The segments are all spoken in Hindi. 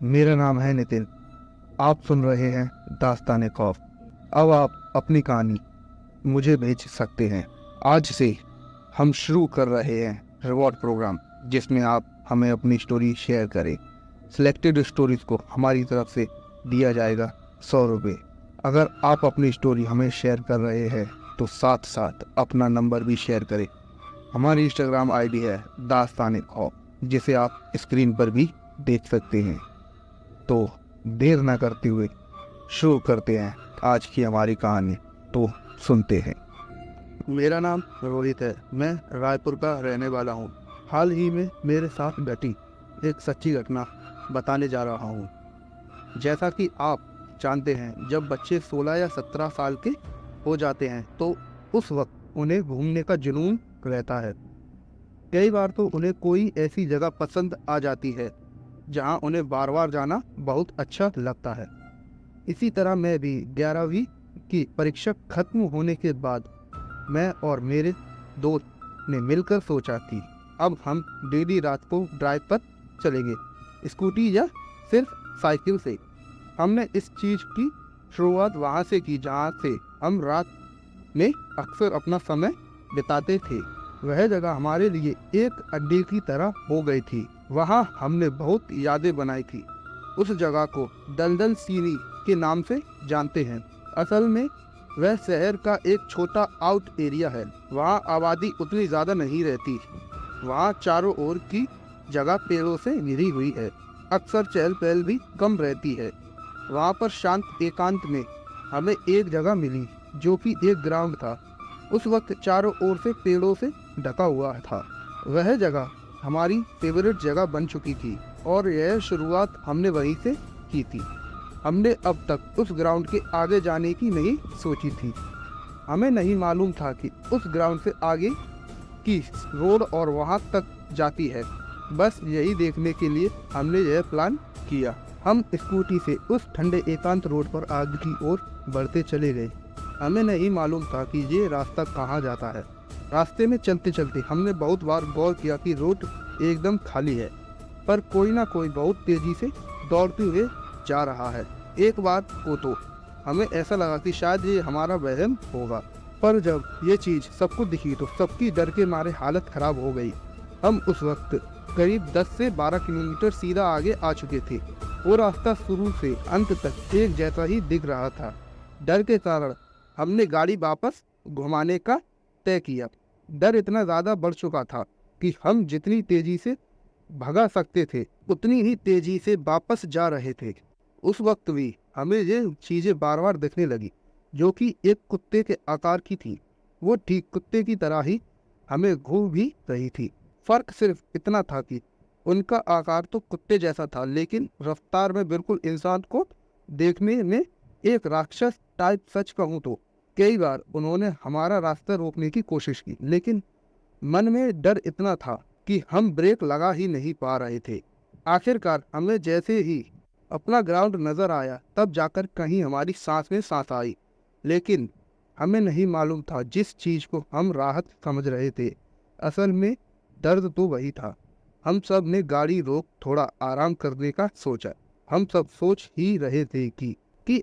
मेरा नाम है नितिन। आप सुन रहे हैं दास्तान खौफ। अब आप अपनी कहानी मुझे भेज सकते हैं। आज से हम शुरू कर रहे हैं रिवॉर्ड प्रोग्राम, जिसमें आप हमें अपनी स्टोरी शेयर करें। सिलेक्टेड स्टोरीज को हमारी तरफ से दिया जाएगा 100 रुपये। अगर आप अपनी स्टोरी हमें शेयर कर रहे हैं तो साथ साथ अपना नंबर भी शेयर करें। हमारी इंस्टाग्राम आईडी है दास्तान खौफ, जिसे आप स्क्रीन पर भी देख सकते हैं। तो देर ना करते हुए शुरू करते हैं आज की हमारी कहानी। तो सुनते हैं। मेरा नाम रोहित है। मैं रायपुर का रहने वाला हूँ। हाल ही में मेरे साथ घटी एक सच्ची घटना बताने जा रहा हूँ। जैसा कि आप जानते हैं, जब बच्चे 16 या 17 साल के हो जाते हैं तो उस वक्त उन्हें घूमने का जुनून रहता है। कई बार तो उन्हें कोई ऐसी जगह पसंद आ जाती है जहां उन्हें बार बार जाना बहुत अच्छा लगता है। इसी तरह मैं भी 11वीं की परीक्षा खत्म होने के बाद मैं और मेरे दोस्त ने मिलकर सोचा कि अब हम डेली रात को ड्राइव पर चलेंगे, स्कूटी या सिर्फ साइकिल से। हमने इस चीज़ की शुरुआत वहाँ से की जहाँ से हम रात में अक्सर अपना समय बिताते थे। वह जगह हमारे लिए एक अड्डे की तरह हो गई थी। वहाँ हमने बहुत यादें बनाई थी। उस जगह को दलदल सीरी के नाम से जानते हैं। असल में वह शहर का एक छोटा आउट एरिया है। वहाँ आबादी उतनी ज़्यादा नहीं रहती। वहाँ चारों ओर की जगह पेड़ों से घिरी हुई है। अक्सर चहल पहल भी कम रहती है। वहाँ पर शांत एकांत में हमें एक जगह मिली जो कि एक ग्राउंड था। उस वक्त चारों ओर से पेड़ों से ढका हुआ था। वह जगह हमारी फेवरेट जगह बन चुकी थी और यह शुरुआत हमने वहीं से की थी। हमने अब तक उस ग्राउंड के आगे जाने की नहीं सोची थी। हमें नहीं मालूम था कि उस ग्राउंड से आगे की रोड और वहां तक जाती है। बस यही देखने के लिए हमने यह प्लान किया। हम स्कूटी से उस ठंडे एकांत रोड पर आगे की ओर बढ़ते चले गए। हमें नहीं मालूम था कि ये रास्ता कहाँ जाता है। रास्ते में चलते चलते हमने बहुत बार गौर किया कि रोड एकदम खाली है, पर कोई ना कोई बहुत तेजी से दौड़ते हुए जा रहा है। एक बार को तो हमें ऐसा लगा कि शायद ये हमारा वहम होगा, पर जब ये चीज़ सबको दिखी तो सबकी डर के मारे हालत खराब हो गई। हम उस वक्त करीब 10 से 12 किलोमीटर सीधा आगे आ चुके थे। वो रास्ता शुरू से अंत तक एक जैसा ही दिख रहा था। डर के कारण हमने गाड़ी वापस घुमाने का तय किया। डर इतना ज़्यादा बढ़ चुका था कि हम जितनी तेजी से भगा सकते थे उतनी ही तेजी से वापस जा रहे थे। उस वक्त भी हमें ये चीज़ें बार बार दिखने लगी जो कि एक कुत्ते के आकार की थी। वो ठीक कुत्ते की तरह ही हमें घूम भी रही थी। फर्क सिर्फ इतना था कि उनका आकार तो कुत्ते जैसा था, लेकिन रफ्तार में बिल्कुल इंसान को देखने में एक राक्षस टाइप। सच कहूँ तो कई बार उन्होंने हमारा रास्ता रोकने की कोशिश की, लेकिन मन में डर इतना था कि हम ब्रेक लगा ही नहीं पा रहे थे। आखिरकार हमें जैसे ही अपना ग्राउंड नजर आया तब जाकर कहीं हमारी सांस में सांस आई। लेकिन हमें नहीं मालूम था जिस चीज को हम राहत समझ रहे थे, असल में दर्द तो वही था। हम सब ने गाड़ी रोक थोड़ा आराम करने का सोचा। हम सब सोच ही रहे थे कि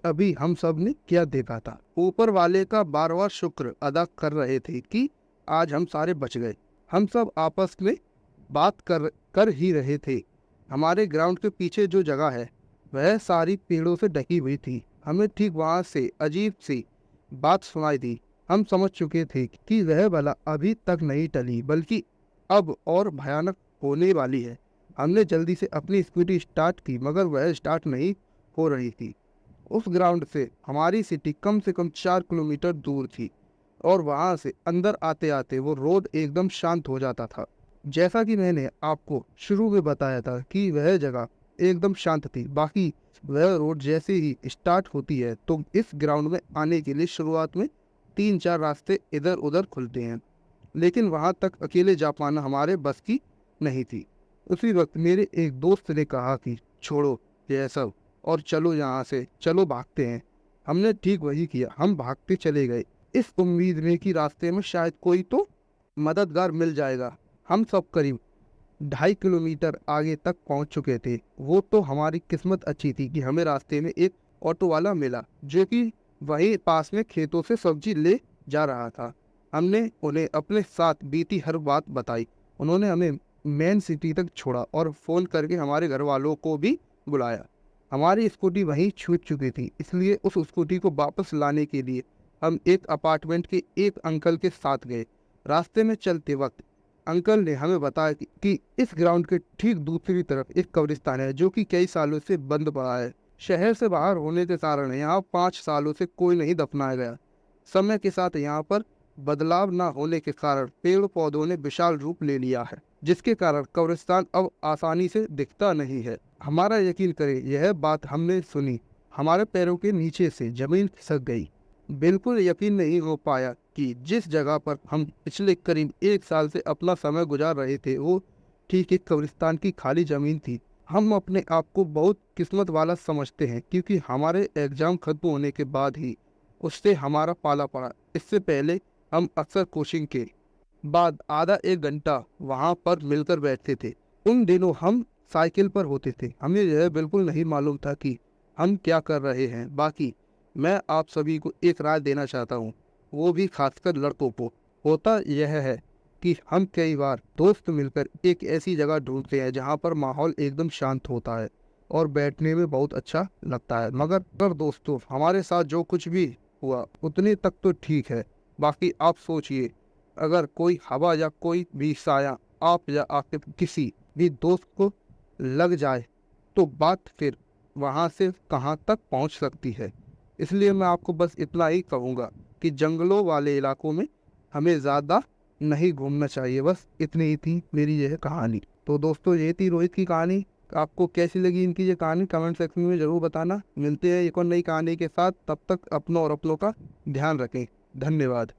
अभी हम सब ने क्या देखा था। ऊपर वाले का बार बार शुक्र अदा कर रहे थे कि आज हम सारे बच गए। हम सब आपस में बात कर ही रहे थे। हमारे ग्राउंड के पीछे जो जगह है वह सारी पेड़ों से ढकी हुई थी। हमें ठीक वहां से अजीब सी बात सुनाई दी। हम समझ चुके थे कि वह बला अभी तक नहीं टली, बल्कि अब और भयानक होने वाली है। हमने जल्दी से अपनी स्कूटी स्टार्ट की, मगर वह स्टार्ट नहीं हो रही थी। उस ग्राउंड से हमारी सिटी कम से कम 4 किलोमीटर दूर थी और वहां से अंदर आते आते वो रोड एकदम शांत हो जाता था। जैसा कि मैंने आपको शुरू में बताया था कि वह जगह एकदम शांत थी। बाकी वह रोड जैसे ही स्टार्ट होती है तो इस ग्राउंड में आने के लिए शुरुआत में 3-4 रास्ते इधर उधर खुलते हैं, लेकिन वहां तक अकेले जा पाना हमारे बस की नहीं थी। उसी वक्त मेरे एक दोस्त ने कहा कि छोड़ो यह सब और चलो यहाँ से, चलो भागते हैं। हमने ठीक वही किया। हम भागते चले गए इस उम्मीद में कि रास्ते में शायद कोई तो मददगार मिल जाएगा। हम सब करीब 2.5 किलोमीटर आगे तक पहुंच चुके थे। वो तो हमारी किस्मत अच्छी थी कि हमें रास्ते में एक ऑटो वाला मिला जो कि वहीं पास में खेतों से सब्जी ले जा रहा था। हमने उन्हें अपने साथ बीती हर बात बताई। उन्होंने हमें मेन सिटी तक छोड़ा और फ़ोन करके हमारे घर वालों को भी बुलाया। हमारी स्कूटी वहीं छूट चुकी थी, इसलिए उस स्कूटी को वापस लाने के लिए हम एक अपार्टमेंट के एक अंकल के साथ गए। रास्ते में चलते वक्त अंकल ने हमें बताया कि इस ग्राउंड के ठीक दूसरी तरफ एक कब्रिस्तान है जो कि कई सालों से बंद पड़ा है। शहर से बाहर होने के कारण यहाँ 5 सालों से कोई नहीं दफनाया गया। समय के साथ यहाँ पर बदलाव न होने के कारण पेड़ पौधों ने विशाल रूप ले लिया है, जिसके कारण कब्रिस्तान अब आसानी से दिखता नहीं है। हमारा यकीन करें, यह बात हमने सुनी, हमारे पैरों के नीचे से जमीन खिसक गई। बिल्कुल यकीन नहीं हो पाया कि जिस जगह पर हम पिछले करीब 1 साल से अपना समय गुजार रहे थे वो ठीक एक कब्रिस्तान की खाली जमीन थी। हम अपने आप को बहुत किस्मत वाला समझते हैं क्योंकि हमारे एग्जाम खत्म होने के बाद ही उससे हमारा पाला पड़ा। इससे पहले हम अक्सर कोचिंग के बाद आधा एक घंटा वहाँ पर मिलकर बैठते थे। उन दिनों हम साइकिल पर होते थे। हमें यह बिल्कुल नहीं मालूम था कि हम क्या कर रहे हैं। बाकी मैं आप सभी को एक राय देना चाहता हूँ, वो भी खासकर लड़कों को। होता यह है कि हम कई बार दोस्त मिलकर एक ऐसी जगह ढूंढते हैं जहाँ पर माहौल एकदम शांत होता है और बैठने में बहुत अच्छा लगता है। मगर दोस्तों, हमारे साथ जो कुछ भी हुआ उतने तक तो ठीक है। बाकी आप सोचिए, अगर कोई हवा या कोई भी साया आप या आपके किसी भी दोस्त को लग जाए तो बात फिर वहाँ से कहाँ तक पहुँच सकती है। इसलिए मैं आपको बस इतना ही कहूँगा कि जंगलों वाले इलाकों में हमें ज़्यादा नहीं घूमना चाहिए। बस इतनी ही थी मेरी यह कहानी। तो दोस्तों, ये थी रोहित की कहानी। आपको कैसी लगी इनकी ये कहानी कमेंट सेक्शन में ज़रूर बताना। मिलते हैं एक और नई कहानी के साथ, तब तक अपनों और अपनों का ध्यान रखें। धन्यवाद।